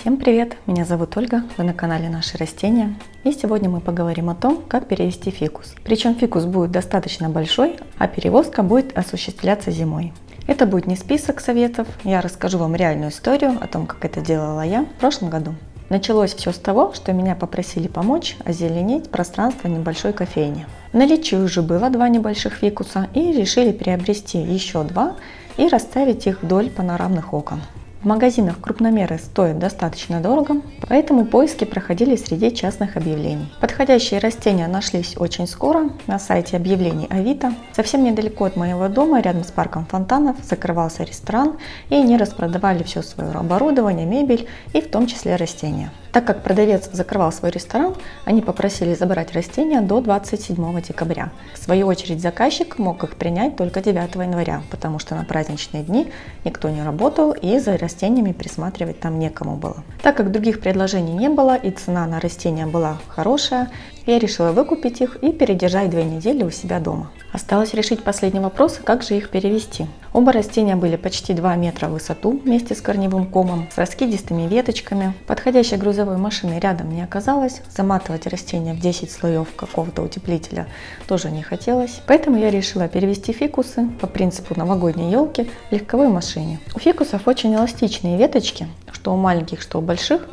Всем привет! Меня зовут Ольга, вы на канале Наши растения. И сегодня мы поговорим о том, как перевести фикус. Причем фикус будет достаточно большой, а перевозка будет осуществляться зимой. Это будет не список советов, я расскажу вам реальную историю о том, как это делала я в прошлом году. Началось все с того, что меня попросили помочь озеленить пространство небольшой кофейни. В наличии уже было 2 небольших фикуса и решили приобрести еще 2 и расставить их вдоль панорамных окон. В магазинах крупномеры стоят достаточно дорого, поэтому поиски проходили среди частных объявлений. Подходящие растения нашлись очень скоро на сайте объявлений Авито. Совсем недалеко от моего дома, рядом с парком фонтанов, закрывался ресторан, и они распродавали все свое оборудование, мебель и в том числе растения. Так как продавец закрывал свой ресторан, они попросили забрать растения до 27 декабря. В свою очередь заказчик мог их принять только 9 января, потому что на праздничные дни никто не работал и за растениями присматривать там некому было. Так как других предложений не было и цена на растения была хорошая, я решила выкупить их и передержать 2 недели у себя дома. Осталось решить последний вопрос, как же их перевести. Оба растения были почти 2 метра в высоту вместе с корневым комом, с раскидистыми веточками. Подходящей грузовой машины рядом не оказалось, заматывать растения в 10 слоев какого-то утеплителя тоже не хотелось. Поэтому я решила перевести фикусы по принципу новогодней елки в легковой машине. У фикусов очень эластичные веточки, что у маленьких, что у больших.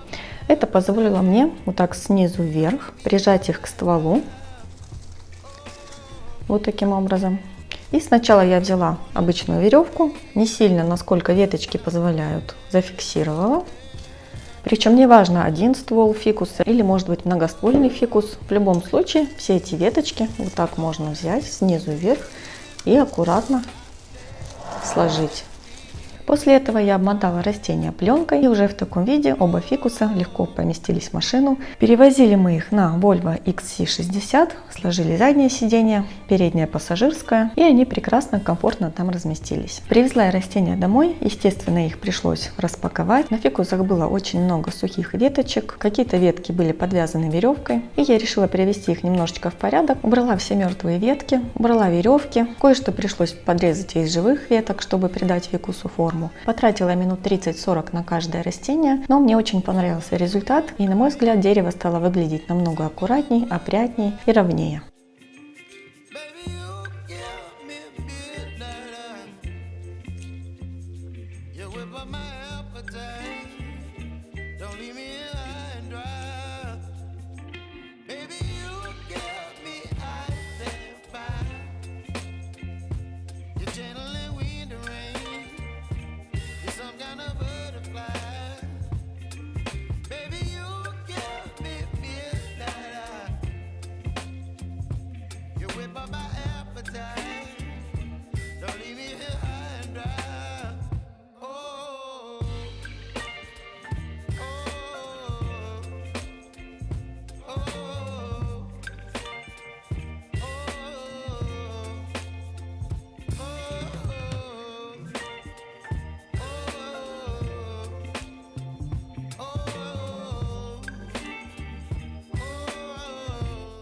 Это позволило мне вот так снизу вверх прижать их к стволу, вот таким образом. И сначала я взяла обычную веревку, не сильно, насколько веточки позволяют, зафиксировала. Причем не важно, один ствол фикуса или может быть многоствольный фикус. В любом случае все эти веточки вот так можно взять снизу вверх и аккуратно сложить. После этого я обмотала растения пленкой, и уже в таком виде оба фикуса легко поместились в машину. Перевозили мы их на Volvo XC60, сложили заднее сиденье, переднее пассажирское, и они прекрасно, комфортно там разместились. Привезла я растения домой, естественно, их пришлось распаковать. На фикусах было очень много сухих веточек, какие-то ветки были подвязаны веревкой, и я решила привести их немножечко в порядок. Убрала все мертвые ветки, убрала веревки, кое-что пришлось подрезать из живых веток, чтобы придать фикусу форму. Потратила минут 30-40 на каждое растение, но мне очень понравился результат, и на мой взгляд дерево стало выглядеть намного аккуратней, опрятней и ровнее.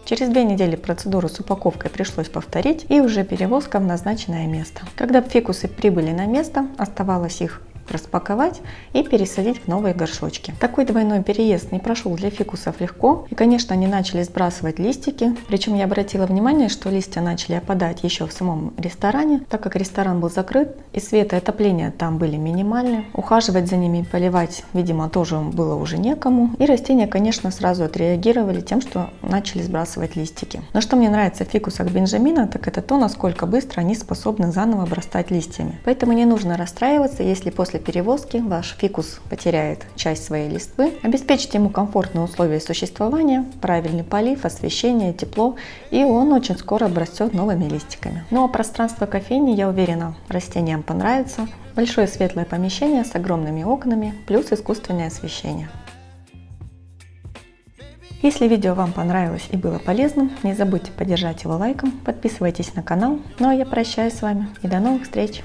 Через 2 недели процедуру с упаковкой пришлось повторить, и уже перевозка в назначенное место. Когда фикусы прибыли на место, оставалось их распаковать и пересадить в новые горшочки. Такой двойной переезд не прошел для фикусов легко, и, конечно, они начали сбрасывать листики, причем я обратила внимание, что листья начали опадать еще в самом ресторане, так как ресторан был закрыт, и свет и отопление там были минимальны, ухаживать за ними, поливать, видимо, тоже было уже некому, и растения, конечно, сразу отреагировали тем, что начали сбрасывать листики. Но что мне нравится в фикусах Бенджамина, так это то, насколько быстро они способны заново обрастать листьями. Поэтому не нужно расстраиваться, если после перевозки ваш фикус потеряет часть своей листвы. Обеспечьте ему комфортные условия существования, правильный полив, освещение, тепло, и он очень скоро обрастет новыми листиками. Ну а пространство кофейни, я уверена, растениям понравится. Большое светлое помещение с огромными окнами, плюс искусственное освещение. Если видео вам понравилось и было полезным, не забудьте поддержать его лайком, подписывайтесь на канал. Ну а я прощаюсь с вами и до новых встреч!